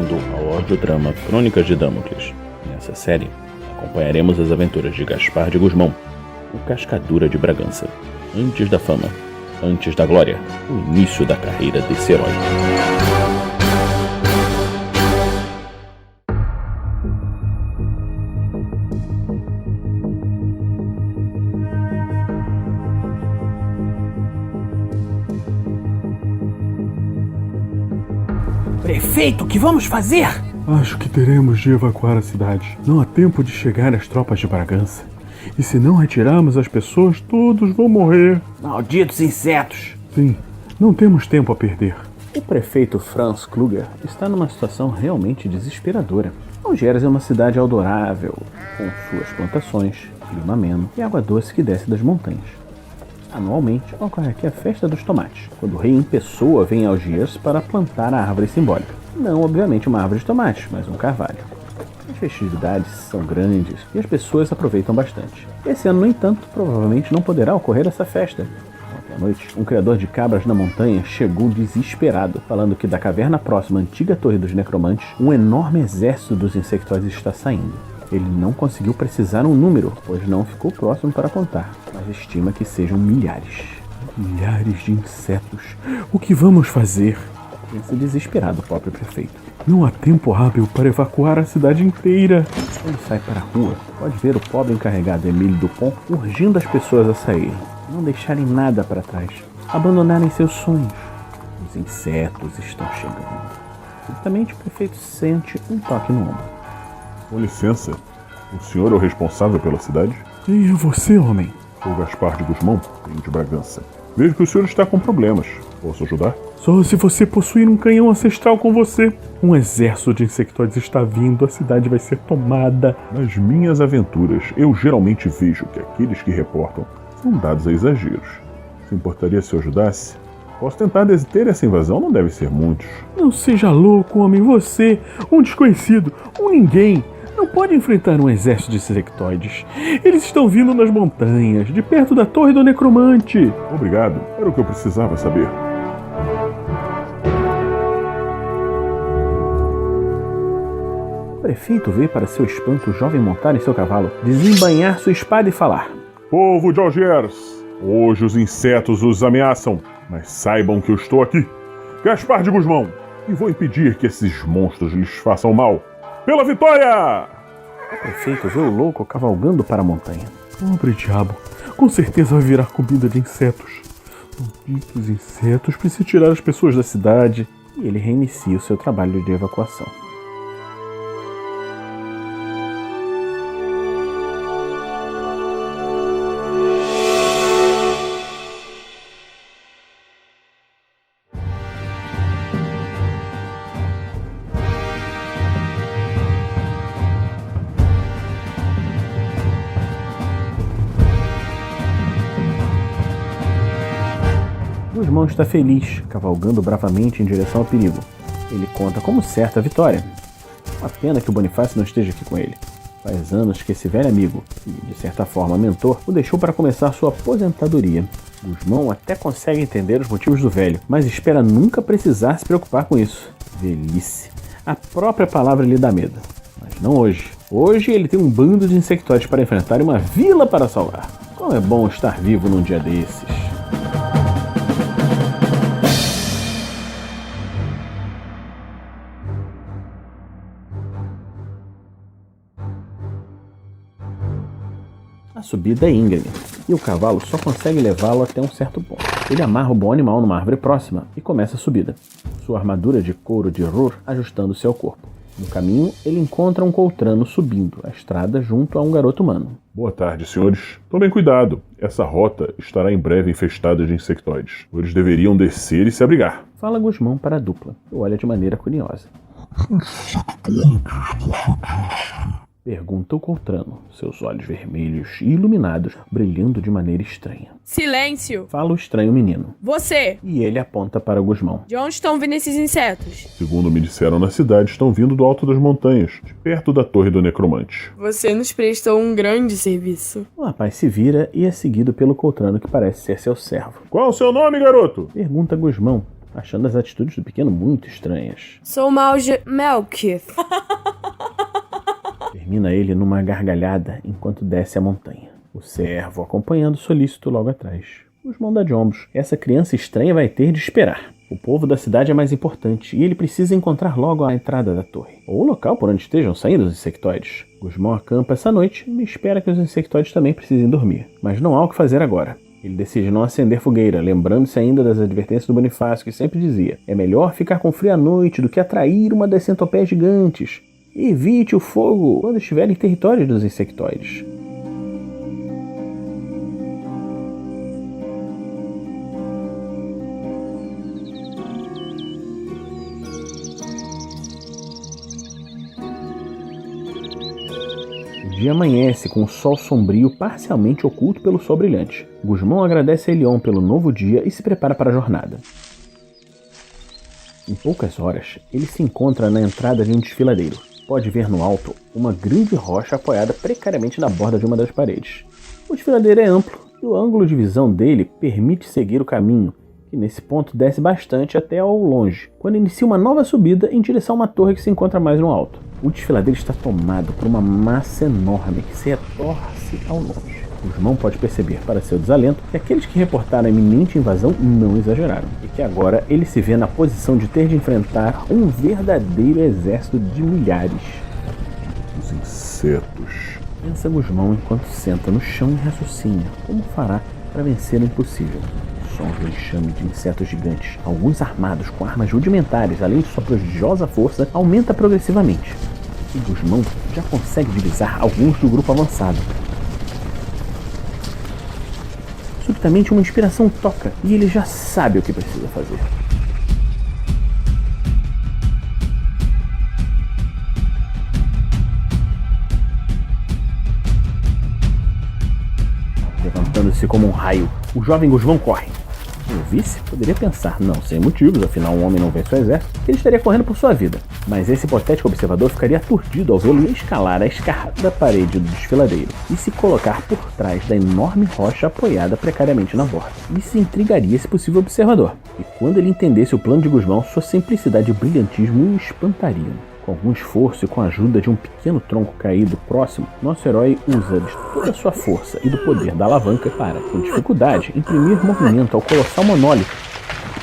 bem-vindo ao audiodrama Crônicas de Damocles. Nessa série, acompanharemos as aventuras de Gaspar de Gusmão, o Cascadura de Bragança, antes da fama, antes da glória, o início da carreira desse herói. Prefeito, o que vamos fazer? Acho que teremos de evacuar a cidade. Não há tempo de chegar às tropas de Bragança. E se não retirarmos as pessoas, todos vão morrer. Malditos insetos! Sim, não temos tempo a perder. O prefeito Franz Kluger está numa situação realmente desesperadora. Algés é uma cidade adorável, com suas plantações, clima ameno e água doce que desce das montanhas. Anualmente ocorre aqui a Festa dos Tomates, quando o rei em pessoa vem a Algiers para plantar a árvore simbólica. Não, obviamente, uma árvore de tomates, mas um carvalho. As festividades são grandes e as pessoas aproveitam bastante. Esse ano, no entanto, provavelmente não poderá ocorrer essa festa. Ontem à noite, um criador de cabras na montanha chegou desesperado, falando que da caverna próxima à antiga Torre dos Necromantes, um enorme exército dos insectoides está saindo. Ele não conseguiu precisar um número, pois não ficou próximo para contar, mas estima que sejam milhares. Milhares de insetos. O que vamos fazer? Pensa desesperado o próprio prefeito. Não há tempo hábil para evacuar a cidade inteira. Quando sai para a rua, pode ver o pobre encarregado Emílio Dupont urgindo as pessoas a saírem, não deixarem nada para trás, abandonarem seus sonhos. Os insetos estão chegando. Subitamente o prefeito sente um toque no ombro. Com licença, o senhor é o responsável pela cidade? Quem é você, homem? Sou Gaspar de Gusmão, venho de Bragança. Vejo que o senhor está com problemas. Posso ajudar? Só se você possuir um canhão ancestral com você. Um exército de insectoides está vindo, a cidade vai ser tomada. Nas minhas aventuras, eu geralmente vejo que aqueles que reportam são dados a exageros. Se importaria se eu ajudasse? Posso tentar deter essa invasão, não deve ser muitos. Não seja louco, homem. Você, um desconhecido, um ninguém, não pode enfrentar um exército de insectoides. Eles estão vindo nas montanhas, de perto da Torre do Necromante. Obrigado, era o que eu precisava saber. O prefeito vê para seu espanto o jovem montar em seu cavalo, desembainhar sua espada e falar: Povo de Algiers, hoje os insetos os ameaçam, mas saibam que eu estou aqui, Gaspar de Gusmão, e vou impedir que esses monstros lhes façam mal. Pela vitória! O prefeito vê o louco cavalgando para a montanha. Pobre diabo, com certeza vai virar comida de insetos. Malditos insetos, precisa tirar as pessoas da cidade. E ele reinicia o seu trabalho de evacuação. Gusmão está feliz, cavalgando bravamente em direção ao perigo. Ele conta como certa a vitória. Uma pena que o Bonifácio não esteja aqui com ele. Faz anos que esse velho amigo, e de certa forma mentor, o deixou para começar sua aposentadoria. Gusmão até consegue entender os motivos do velho, mas espera nunca precisar se preocupar com isso. Velhice. A própria palavra lhe dá medo. Mas não hoje. Hoje ele tem um bando de insectoides para enfrentar e uma vila para salvar. Como é bom estar vivo num dia desses. A subida é íngreme, e o cavalo só consegue levá-lo até um certo ponto. Ele amarra o bom animal numa árvore próxima e começa a subida, sua armadura de couro de Rur ajustando-se ao corpo. No caminho, ele encontra um coltrano subindo a estrada junto a um garoto humano. Boa tarde, senhores. Tomem cuidado, essa rota estará em breve infestada de insectoides. Eles deveriam descer e se abrigar. Fala Gusmão para a dupla, que olha de maneira curiosa. Pergunta o coltrano, seus olhos vermelhos e iluminados, brilhando de maneira estranha. Silêncio! Fala o estranho menino. Você! E ele aponta para o Gusmão. De onde estão vindo esses insetos? Segundo me disseram na cidade, estão vindo do alto das montanhas, de perto da Torre do Necromante. Você nos prestou um grande serviço. O rapaz se vira e é seguido pelo coltrano que parece ser seu servo. Qual é o seu nome, garoto? Pergunta Gusmão, achando as atitudes do pequeno muito estranhas. Sou Melkith. Termina ele numa gargalhada enquanto desce a montanha. O servo acompanhando solícito logo atrás. Gusmão dá de ombros. Essa criança estranha vai ter de esperar. O povo da cidade é mais importante e ele precisa encontrar logo a entrada da torre, ou o local por onde estejam saindo os insectoides. Gusmão acampa essa noite e espera que os insectoides também precisem dormir, mas não há o que fazer agora. Ele decide não acender fogueira, lembrando-se ainda das advertências do Bonifácio, que sempre dizia: é melhor ficar com frio à noite do que atrair uma das centopeias gigantes. Evite o fogo quando estiver em território dos insectoides. O dia amanhece com o sol sombrio parcialmente oculto pelo sol brilhante. Gusmão agradece a Elion pelo novo dia e se prepara para a jornada. Em poucas horas, ele se encontra na entrada de um desfiladeiro. Pode ver no alto uma grande rocha apoiada precariamente na borda de uma das paredes. O desfiladeiro é amplo e o ângulo de visão dele permite seguir o caminho, que nesse ponto desce bastante até ao longe, quando inicia uma nova subida em direção a uma torre que se encontra mais no alto. O desfiladeiro está tomado por uma massa enorme que se retorce ao longe. Gusmão pode perceber, para seu desalento, que aqueles que reportaram a iminente invasão não exageraram, e que agora ele se vê na posição de ter de enfrentar um verdadeiro exército de milhares. Os insetos. Pensa Gusmão enquanto senta no chão e raciocina como fará para vencer o impossível. Sons do enxame de insetos gigantes, alguns armados com armas rudimentares, além de sua prodigiosa força, aumenta progressivamente. E Gusmão já consegue divisar alguns do grupo avançado. Subitamente uma inspiração toca e ele já sabe o que precisa fazer. Levantando-se como um raio, o jovem Gusmão corre. O vice poderia pensar, não sem motivos, afinal um homem não vence o exército, que ele estaria correndo por sua vida. Mas esse hipotético observador ficaria aturdido ao vê-lo escalar a escarrada parede do desfiladeiro e se colocar por trás da enorme rocha apoiada precariamente na borda. E se intrigaria esse possível observador. E quando ele entendesse o plano de Gusmão, sua simplicidade e brilhantismo o espantariam. Com algum esforço e com a ajuda de um pequeno tronco caído próximo, nosso herói usa de toda a sua força e do poder da alavanca para, com dificuldade, imprimir movimento ao colossal monólito.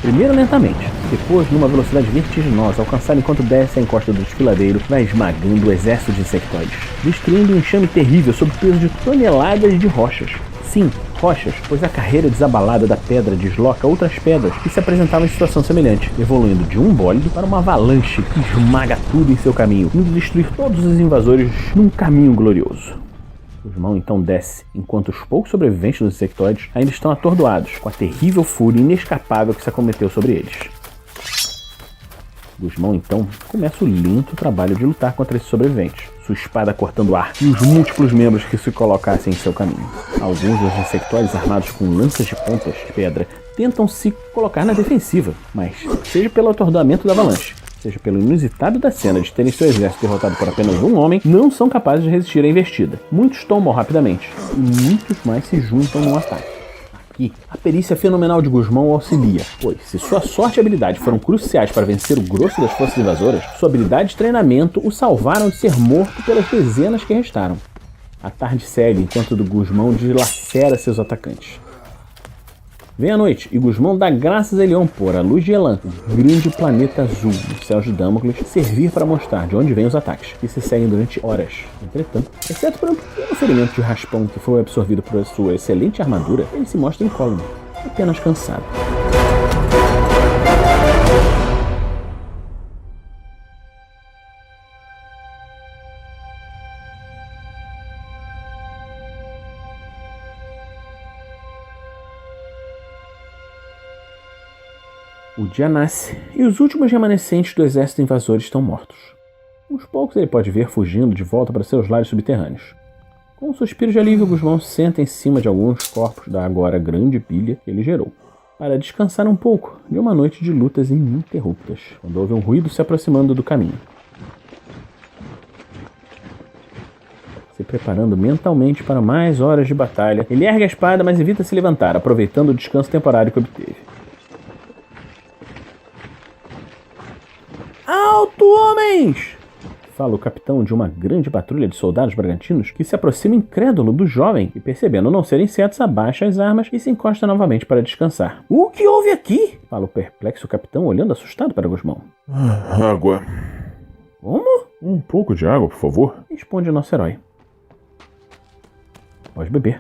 Primeiro lentamente, depois numa velocidade vertiginosa, alcançar enquanto desce a encosta do desfiladeiro, vai esmagando o exército de insectoides, destruindo um enxame terrível sob o peso de toneladas de rochas. Sim, rochas, pois a carreira desabalada da pedra desloca outras pedras que se apresentavam em situação semelhante, evoluindo de um bólido para uma avalanche que esmaga tudo em seu caminho, indo destruir todos os invasores num caminho glorioso. Gusmão então desce, enquanto os poucos sobreviventes dos insectoides ainda estão atordoados com a terrível fúria inescapável que se acometeu sobre eles. Gusmão então começa o lento trabalho de lutar contra esses sobreviventes, sua espada cortando o ar e os múltiplos membros que se colocassem em seu caminho. Alguns dos insectoides armados com lanças de pontas de pedra tentam se colocar na defensiva, mas seja pelo atordoamento da avalanche, seja pelo inusitado da cena de terem seu exército derrotado por apenas um homem, não são capazes de resistir à investida. Muitos tombam rapidamente e muitos mais se juntam num ataque. Aqui, a perícia fenomenal de Gusmão o auxilia, pois se sua sorte e habilidade foram cruciais para vencer o grosso das forças invasoras, sua habilidade e treinamento o salvaram de ser morto pelas dezenas que restaram. A tarde segue enquanto Gusmão dilacera seus atacantes. Vem a noite e Gusmão dá graças a Elion por a luz de Elan, o grande planeta azul no céu de Damocles, servir para mostrar de onde vêm os ataques, que se seguem durante horas. Entretanto, exceto por um pequeno ferimento de raspão que foi absorvido por sua excelente armadura, ele se mostra incólume, apenas cansado. O dia nasce e os últimos remanescentes do exército invasor estão mortos. Uns poucos ele pode ver fugindo de volta para seus lares subterrâneos. Com um suspiro de alívio, Gusmão senta em cima de alguns corpos da agora grande pilha que ele gerou, para descansar um pouco de uma noite de lutas ininterruptas, quando houve um ruído se aproximando do caminho. Se preparando mentalmente para mais horas de batalha, ele ergue a espada, mas evita se levantar, aproveitando o descanso temporário que obteve. Alto, homens! Fala o capitão de uma grande patrulha de soldados bragantinos que se aproxima incrédulo do jovem e, percebendo não ser insetos, abaixa as armas e se encosta novamente para descansar. O que houve aqui? Fala o perplexo capitão olhando assustado para Gusmão. Água. Como? Um pouco de água, por favor. Responde o nosso herói. Pode beber.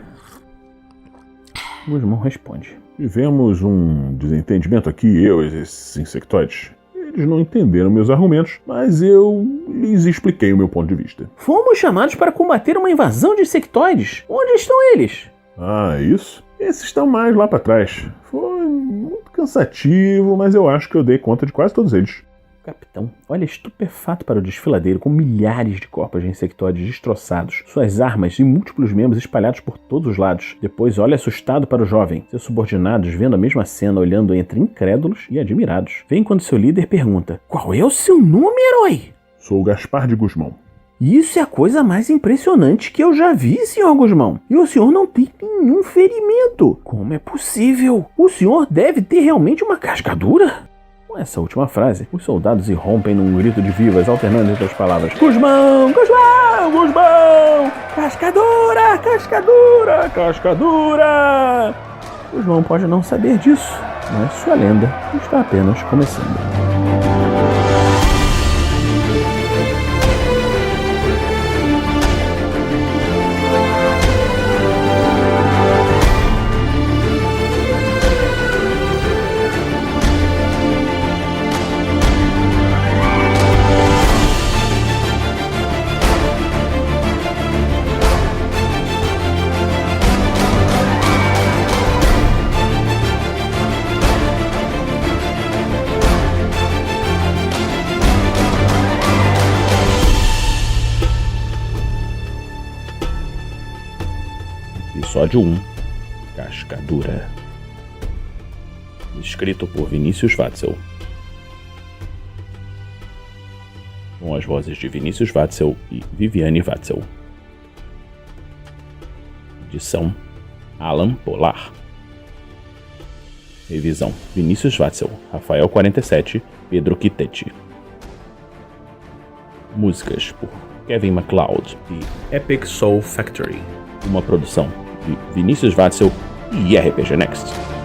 Gusmão responde. Tivemos um desentendimento aqui, eu e esses insectoides. Eles não entenderam meus argumentos, mas eu lhes expliquei o meu ponto de vista. Fomos chamados para combater uma invasão de insectoides. Onde estão eles? Ah, isso? Esses estão mais lá para trás. Foi muito cansativo, mas eu acho que eu dei conta de quase todos eles. O capitão olha estupefato para o desfiladeiro com milhares de corpos de insectoides destroçados, suas armas e múltiplos membros espalhados por todos os lados. Depois olha assustado para o jovem. Seus subordinados, vendo a mesma cena, olhando entre incrédulos e admirados. Vem quando seu líder pergunta: qual é o seu nome, herói? Sou Gaspar de Gusmão. Isso é a coisa mais impressionante que eu já vi, senhor Gusmão. E o senhor não tem nenhum ferimento. Como é possível? O senhor deve ter realmente uma cascadura? Com essa última frase, os soldados irrompem num grito de vivas, alternando entre as palavras: Gusmão, Gusmão, Gusmão! Cascadura, cascadura, cascadura! Gusmão pode não saber disso, mas sua lenda está apenas começando. Episódio 1 Cascadura. Escrito por Vinícius Watzel, com as vozes de Vinícius Watzel e Viviane Watzel. Edição Alan Polar. Revisão Vinícius Watzel, Rafael 47, Pedro Quitete. Músicas por Kevin MacLeod e Epic Soul Factory. Uma produção de Vinícius Watzel e RPG Next.